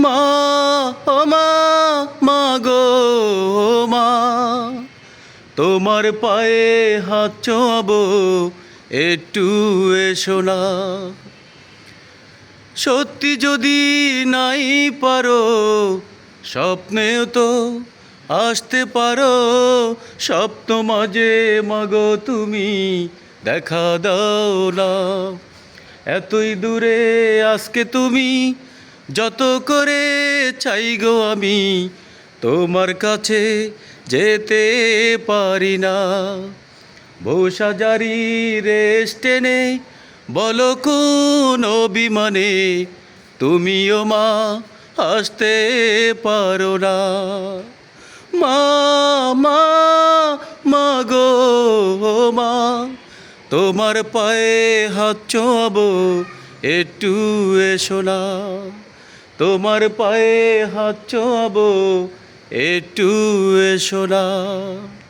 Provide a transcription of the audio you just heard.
মা ও মা, মা গো মা, তোমার পায়ে হাত ছোঁয়াবো, একটু এসো না। সত্যি যদি নাই পারো, স্বপ্নেও তো আসতে পারো। স্বপ্ন মাঝে মাগো তুমি দেখা দাও না। এতই দূরে আজকে তুমি, যত করে চাই গো আমি তোমার কাছে যেতে পারি না। বৌসাজারি রেশ টেনে বলো কোন অভিমানে তুমিও মা আসতে পারো না। মা মা, মা গো মা, তোমার পায়ে হাত ছোঁয়াবো, একটু এসো না। তোমার পায়ে হাত ছোঁয়াবো, একটু এসো না।